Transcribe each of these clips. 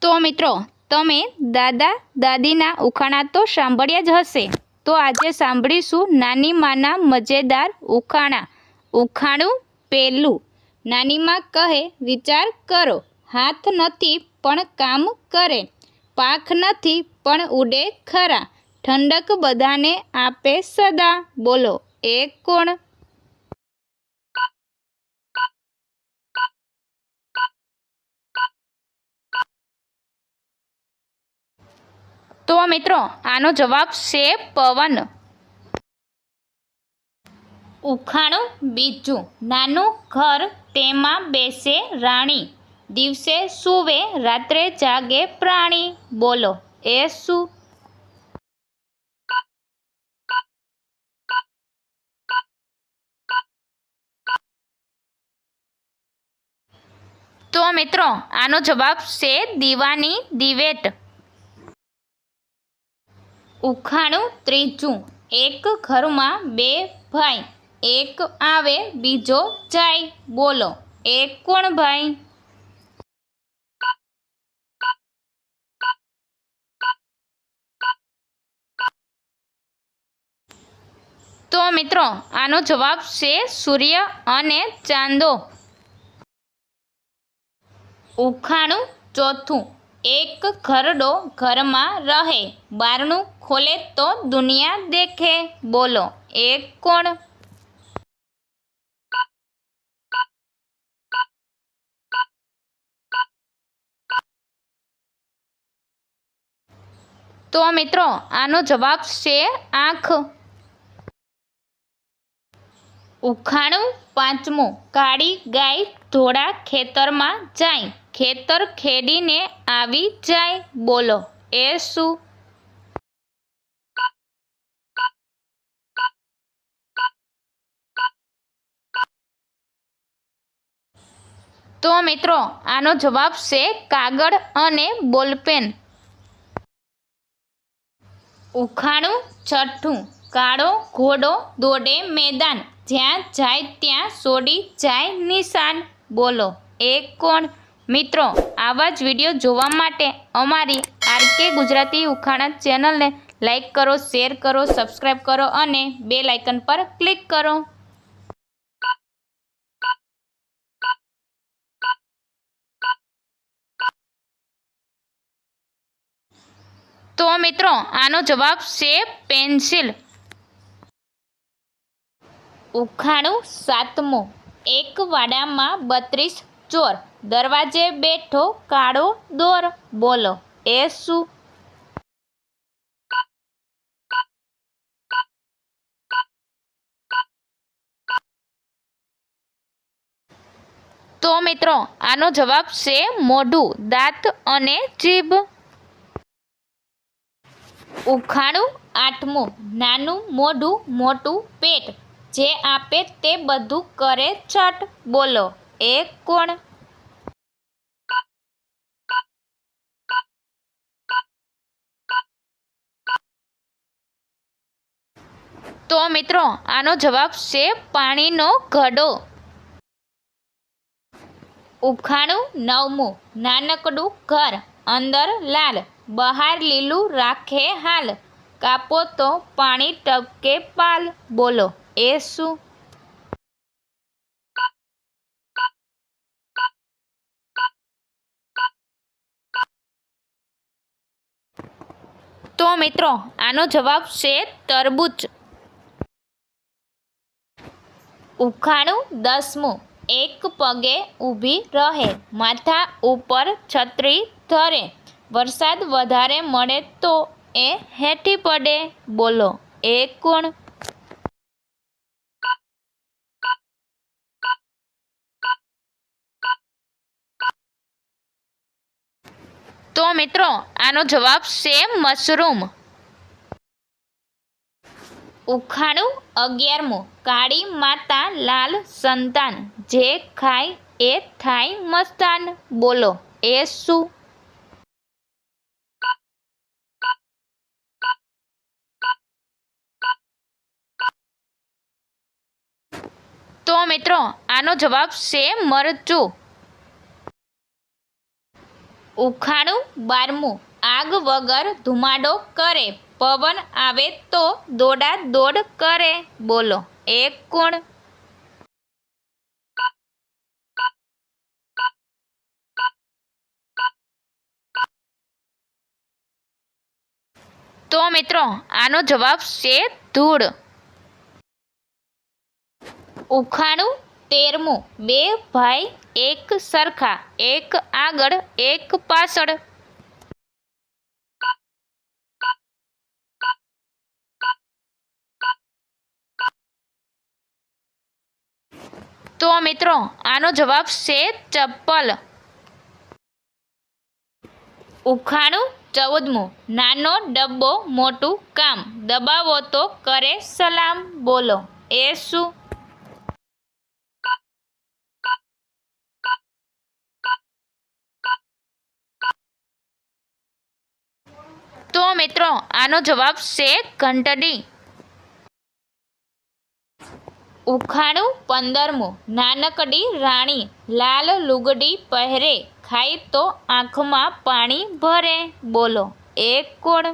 તો મિત્રો તમે દાદા દાદીના ઉખાણા તો સાંભળ્યા જ હશે। તો આજે સાંભળીશું નાની માના મજેદાર ઉખાણા। ઉખાણું પહેલું। નાની માં કહે વિચાર કરો, હાથ નથી પણ કામ કરે, પાંખ નથી પણ ઉડે ખરા, ઠંડક બધાને આપે સદા, બોલો એ કોણ? તો મિત્રો આનો જવાબ છે પવન। ઉખાણું બીજું। નાનું ઘર તેમાં બેસે રાણી, દિવસે સૂવે રાત્રે જાગે પ્રાણી, બોલો એ શું? તો મિત્રો આનો જવાબ છે દીવાની દિવેટ। ઉખાણું ત્રીજું। એક ઘરમાં બે ભાઈ, એક આવે બીજો જાય, બોલો એ કોણ ભાઈ? તો મિત્રો આનો જવાબ છે સૂર્ય અને ચાંદો। ઉખાણું ચોથું। એક ઘરડો ઘરમાં રહે, બારણું ખોલે તો દુનિયા દેખે, બોલો એ કોણ? તો મિત્રો આનો જવાબ છે આંખ। ઉખાણું પાંચમું। કાળી ગાય ધોળા ખેતરમાં જાય, ખેતર ખેડીને આવી જાય, બોલો એ શું? તો મિત્રો આનો જવાબ છે કાગળ અને બોલપેન। ઉખાણું છઠ્ઠું। કાળો ઘોડો દોડે મેદાન, જ્યાં જાય ત્યાં છોડી જાય નિશાન, બોલો એ કોણ? મિત્રો આવા જ વિડીયો જોવા માટે અમારી આરકે ગુજરાતી ઉખાણા ચેનલને લાઈક કરો, શેર કરો, સબસ્ક્રાઈબ કરો અને બેલ આઇકન પર ક્લિક કરો। તો મિત્રો આનો જવાબ છે પેન્સિલ। ઉખાણું સાતમું। એક વાડામાં 32 ચોર, દરવાજે બેઠો કાળો દોર, બોલો એ શું? તો મિત્રો આનો જવાબ છે મોઢું, દાંત અને જીભ। ઉખાણું આઠમું। નાનું મોઢું મોટું પેટ, જે આપે તે બધું કરે છટ, બોલો એ કોણ? તો મિત્રો આનો જવાબ છે પાણીનો ઘડો। ઉખાણું નવમું। નાનકડું ઘર, અંદર લાલ, બહાર લીલું રાખે હાલ, કાપો તો પાણી ટપકે પાલ, બોલો એ શું? તો મિત્રો આનો જવાબ છે તરબૂચ। ઉખાણું દસમું। એક પગે ઊભી રહે, માથા ઉપર છત્રી ધરે, વરસાદ વધારે મળે તો એ હેઠી પડે, બોલો એ કોણ? તો મિત્રો આનો જવાબ છે મશરૂમ। ઉખાણું 11મું। કાળી માતા લાલ સંતાન, જે ખાય એ થાય મસ્તાન, બોલો એ શું? તો મિત્રો આનો જવાબ છે મરચું। ઉખાણું 12મું આગ વગર ધુમાડો કરે, પવન આવે તો દોડા દોડ કરે. બોલો એ કોણ? તો મિત્રો આનો જવાબ છે ધૂળ. ઉખાણું 13મું બે ભાઈ એક સરખા, એક આગળ એક પાછળ. તો મિત્રો આનો જવાબ છે ચપ્પલ. ઉખાણું 14મું નાનો ડબ્બો મોટું કામ, દબાવો તો કરે સલામ. બોલો એ શું? તો મિત્રો આનો જવાબ છે ઘંટડી. ઉખાણું 15મું નાનકડી રાણી, લાલ લુગડી પહેરે, ખાય તો આંખમાં પાણી ભરે. બોલો એ કોણ?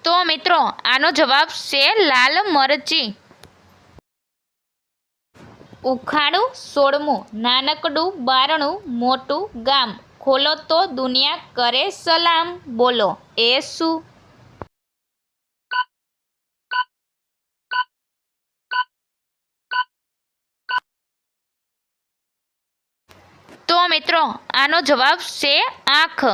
તો મિત્રો આનો જવાબ છે લાલ મરચી. ઉખાણું 16મું નાનકડું બારણું મોટું ગામ, ખોલો તો દુનિયા કરે સલામ. બોલો એ શું? તો મિત્રો આનો જવાબ છે આંખ.